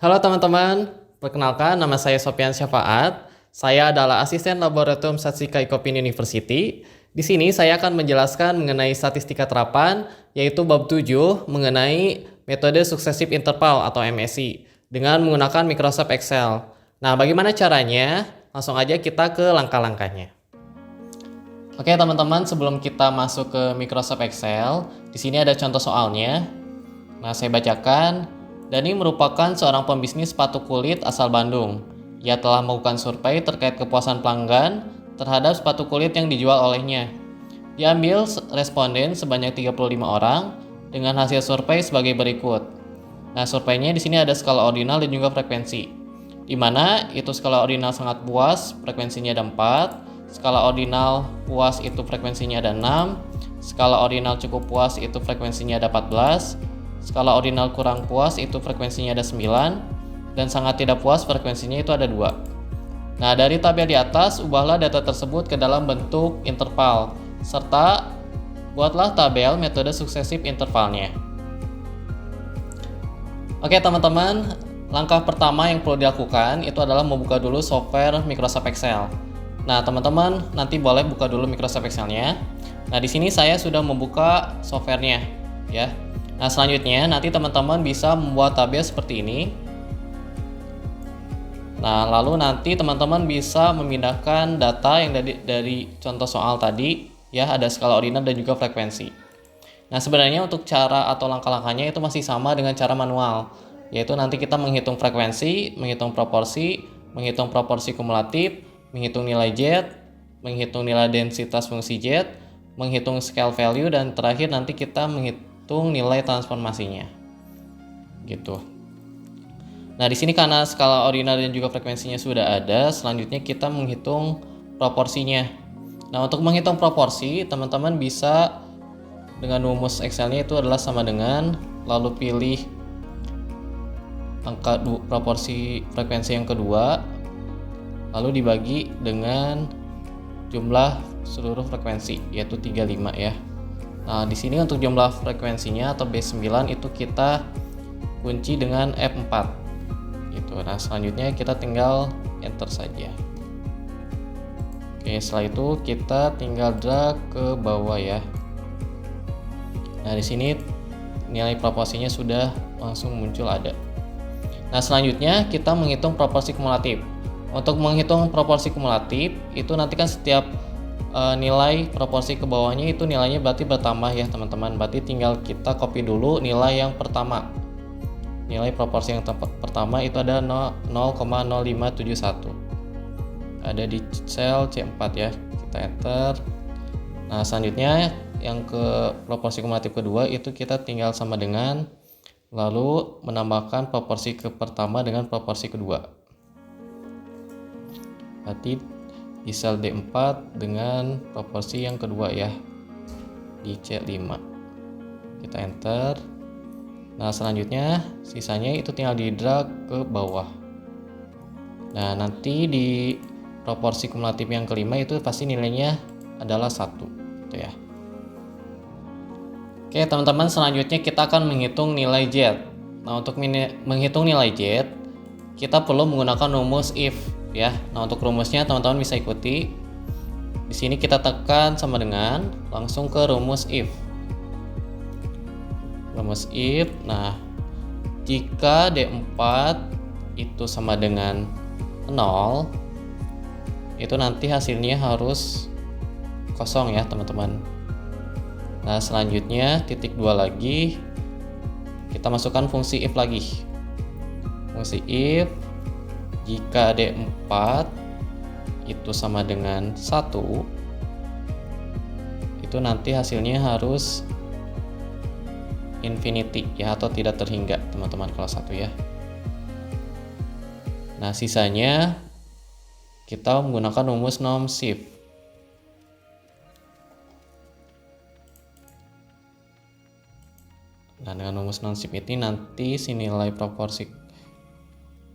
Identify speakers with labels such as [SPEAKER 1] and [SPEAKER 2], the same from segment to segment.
[SPEAKER 1] Halo teman-teman, perkenalkan nama saya Sofian Syafaat. Saya adalah asisten laboratorium statistika Icopin University. Di sini saya akan menjelaskan mengenai statistika terapan, yaitu bab 7 mengenai metode successive interval atau MSI dengan menggunakan Microsoft Excel. Nah, bagaimana caranya? Langsung aja kita ke langkah-langkahnya. Oke teman-teman, sebelum kita masuk ke Microsoft Excel, di sini ada contoh soalnya. Nah, saya bacakan. Dani merupakan seorang pembisnis sepatu kulit asal Bandung. Ia telah melakukan survei terkait kepuasan pelanggan terhadap sepatu kulit yang dijual olehnya. Diambil responden sebanyak 35 orang dengan hasil survei sebagai berikut. Nah, surveinya di sini ada skala ordinal dan juga frekuensi. Di mana itu skala ordinal sangat puas, frekuensinya ada 4. Skala ordinal puas itu frekuensinya ada 6. Skala ordinal cukup puas itu frekuensinya ada 14. Skala ordinal kurang puas itu frekuensinya ada 9, dan sangat tidak puas frekuensinya itu ada 2. Nah, dari tabel di atas, ubahlah data tersebut ke dalam bentuk interval, serta buatlah tabel metode successive intervalnya. Oke teman-teman, langkah pertama yang perlu dilakukan itu adalah membuka dulu software Microsoft Excel. Nah teman-teman, nanti boleh buka dulu Microsoft Excel-nya. Nah di sini saya sudah membuka softwarenya, ya. Nah selanjutnya nanti teman-teman bisa membuat tabel seperti ini. Nah lalu nanti teman-teman bisa memindahkan data yang dari contoh soal tadi, ya, ada skala ordinal dan juga frekuensi. Nah sebenarnya untuk cara atau langkah-langkahnya itu masih sama dengan cara manual, yaitu nanti kita menghitung frekuensi, menghitung proporsi kumulatif, menghitung nilai Z, menghitung nilai densitas fungsi Z, menghitung scale value, dan terakhir nanti kita menghitung nilai transformasinya, gitu. Nah di sini karena skala ordinal dan juga frekuensinya sudah ada, selanjutnya kita menghitung proporsinya. Nah untuk menghitung proporsi, teman-teman bisa dengan rumus Excel-nya itu adalah sama dengan, lalu pilih angka proporsi frekuensi yang kedua, lalu dibagi dengan jumlah seluruh frekuensi, yaitu 35 ya. Nah, di sini untuk jumlah frekuensinya atau B9 itu kita kunci dengan F4. Gitu. Nah, selanjutnya kita tinggal enter saja. Oke, setelah itu kita tinggal drag ke bawah ya. Nah, di sini nilai proporsinya sudah langsung muncul ada. Nah, selanjutnya kita menghitung proporsi kumulatif. Untuk menghitung proporsi kumulatif, itu nanti kan setiap nilai proporsi ke bawahnya itu nilainya berarti bertambah ya teman-teman. Berarti tinggal kita copy dulu nilai yang pertama. Nilai proporsi yang pertama itu ada 0,0571. Ada di sel C4 ya. Kita enter. Nah, selanjutnya yang ke proporsi kumulatif kedua itu kita tinggal sama dengan, lalu menambahkan proporsi ke pertama dengan proporsi kedua. Berarti di sel D4 dengan proporsi yang kedua ya, di C5. Kita enter. Nah selanjutnya sisanya itu tinggal di drag ke bawah. Nah nanti di proporsi kumulatif yang kelima itu pasti nilainya adalah 1 gitu ya. Oke teman-teman, selanjutnya kita akan menghitung nilai Z. Nah untuk menghitung nilai Z, kita perlu menggunakan rumus if ya. Nah untuk rumusnya teman-teman bisa ikuti. Di sini kita tekan sama dengan, langsung ke rumus if. Rumus if. Nah jika D4 itu sama dengan 0, itu nanti hasilnya harus kosong ya teman-teman. Nah selanjutnya titik 2 lagi, kita masukkan fungsi if lagi. Fungsi if jika D4 itu sama dengan 1, itu nanti hasilnya harus infinity ya, atau tidak terhingga teman-teman kalau 1 ya. Nah sisanya kita menggunakan rumus norm shift. Nah dengan rumus norm shift ini nanti si nilai proporsi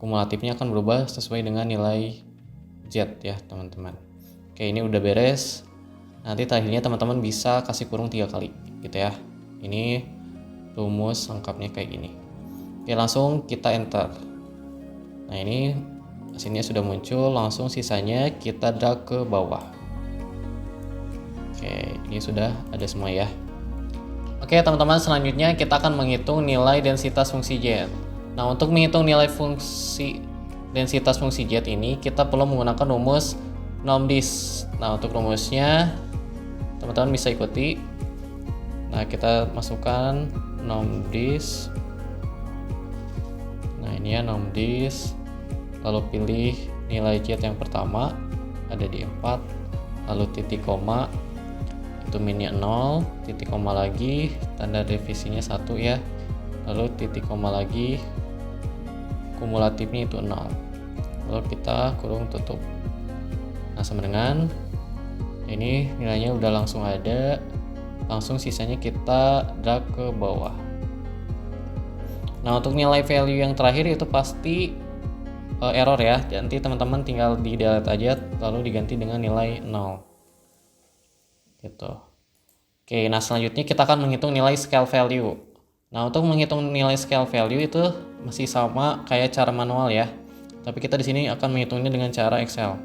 [SPEAKER 1] kumulatifnya akan berubah sesuai dengan nilai Z ya teman-teman. Oke, ini udah beres. Nanti terakhirnya teman-teman bisa kasih kurung 3 kali gitu ya. Ini rumus lengkapnya kayak gini. Oke, langsung kita enter. Nah, ini hasilnya sudah muncul, langsung sisanya kita drag ke bawah. Oke, ini sudah ada semua ya. Oke teman-teman, selanjutnya kita akan menghitung nilai densitas fungsi Z. Nah, untuk menghitung nilai densitas fungsi Z ini kita perlu menggunakan rumus NOMDIS. Nah, untuk rumusnya teman-teman bisa ikuti. Nah, kita masukkan NOMDIS. Nah, ini ya NOMDIS. Lalu pilih nilai Z yang pertama, ada di 4. Lalu titik koma, itu minnya 0, titik koma lagi, tanda divisinya 1 ya. Lalu titik koma lagi, kumulatifnya itu 0. Lalu kita kurung tutup. Nah, sama dengan ini nilainya udah langsung ada. Langsung sisanya kita drag ke bawah. Nah, untuk nilai value yang terakhir itu pasti error ya. Nanti teman-teman tinggal di delete aja lalu diganti dengan nilai 0. Gitu. Oke, nah selanjutnya kita akan menghitung nilai scale value. Nah, untuk menghitung nilai scale value itu masih sama kayak cara manual ya. Tapi kita di sini akan menghitungnya dengan cara Excel.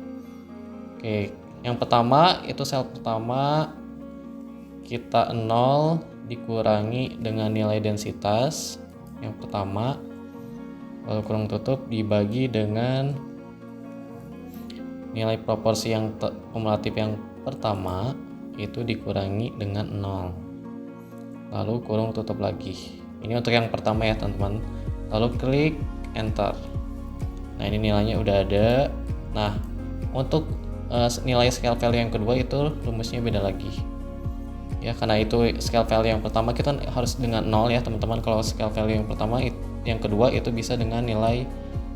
[SPEAKER 1] Oke, yang pertama itu sel pertama kita 0 dikurangi dengan nilai densitas yang pertama, lalu kurung tutup dibagi dengan nilai proporsi yang kumulatif yang pertama itu dikurangi dengan 0, lalu kurung tutup lagi. Ini untuk yang pertama ya teman-teman. Lalu klik enter. Nah, ini nilainya udah ada. Nah, untuk nilai scale value yang kedua itu rumusnya beda lagi ya, karena itu scale value yang pertama kita harus dengan 0 ya teman-teman. Kalau scale value yang pertama, yang kedua itu bisa dengan nilai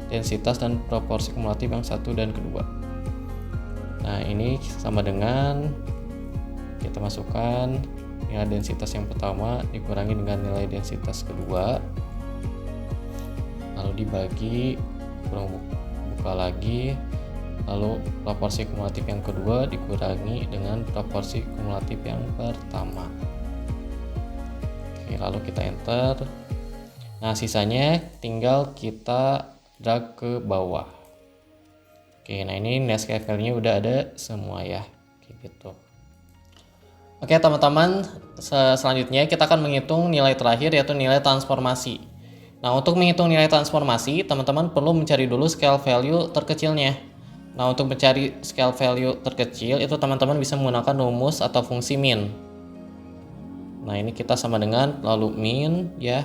[SPEAKER 1] densitas dan proporsi kumulatif yang satu dan kedua. Nah, ini sama dengan kita masukkan nilai densitas yang pertama dikurangi dengan nilai densitas kedua, lalu dibagi, kurang buka lagi, lalu proporsi kumulatif yang kedua dikurangi dengan proporsi kumulatif yang pertama. Oke, lalu kita enter. Nah, sisanya tinggal kita drag ke bawah. Oke, nah ini nilai scale value-nya udah ada semua ya, kayak gitu. Oke teman-teman, selanjutnya kita akan menghitung nilai terakhir yaitu nilai transformasi. Nah, untuk menghitung nilai transformasi, teman-teman perlu mencari dulu scale value terkecilnya. Nah, untuk mencari scale value terkecil itu teman-teman bisa menggunakan rumus atau fungsi min. Nah, ini kita sama dengan lalu min ya.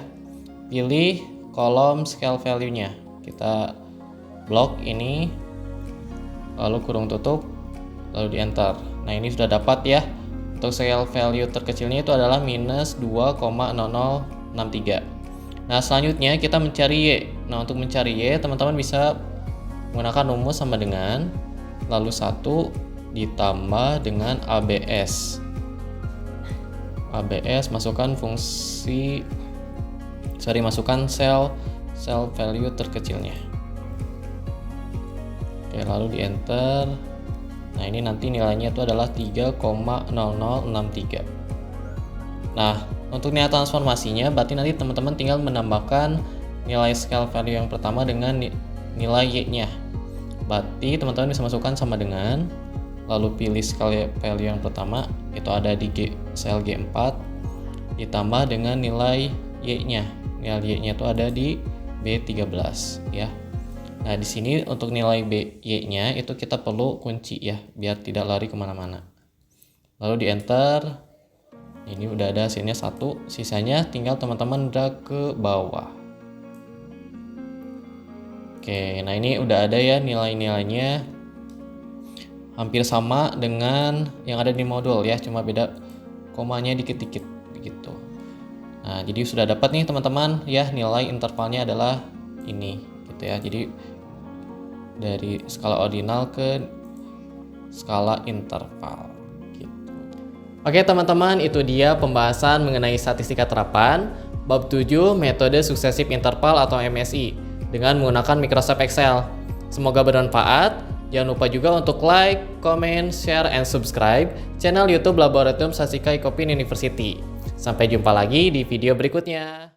[SPEAKER 1] Pilih kolom scale value-nya. Kita blok ini, lalu kurung tutup, lalu di enter. Nah, ini sudah dapat ya. Untuk scale value terkecilnya itu adalah minus 2,0063. Nah, selanjutnya kita mencari Y. Nah, untuk mencari Y, teman-teman bisa menggunakan rumus sama dengan lalu 1 ditambah dengan ABS. ABS masukkan masukkan sel value terkecilnya. Oke, lalu di enter. Nah, ini nanti nilainya itu adalah 3,0063. Nah, untuk nilai transformasinya berarti nanti teman-teman tinggal menambahkan nilai scale value yang pertama dengan nilai Y-nya. Berarti teman-teman bisa masukkan sama dengan lalu pilih scale value yang pertama itu ada di sel G4 ditambah dengan nilai Y-nya. Nilai Y-nya itu ada di B13 ya. Nah, di sini untuk nilai Y-nya itu kita perlu kunci ya, biar tidak lari kemana-mana. Lalu di enter. Ini udah ada hasilnya 1, sisanya tinggal teman-teman drag ke bawah. Oke, nah ini udah ada ya nilai-nilainya. Hampir sama dengan yang ada di modul ya, cuma beda komanya dikit-dikit begitu. Nah, jadi sudah dapat nih teman-teman ya, nilai intervalnya adalah ini gitu ya. Jadi dari skala ordinal ke skala interval gitu. Oke teman-teman, itu dia pembahasan mengenai statistika terapan bab 7 metode successive interval atau MSI dengan menggunakan Microsoft Excel. Semoga bermanfaat. Jangan lupa juga untuk like, comment, share, and subscribe channel YouTube Laboratorium Satsika Icopin University. Sampai jumpa lagi di video berikutnya.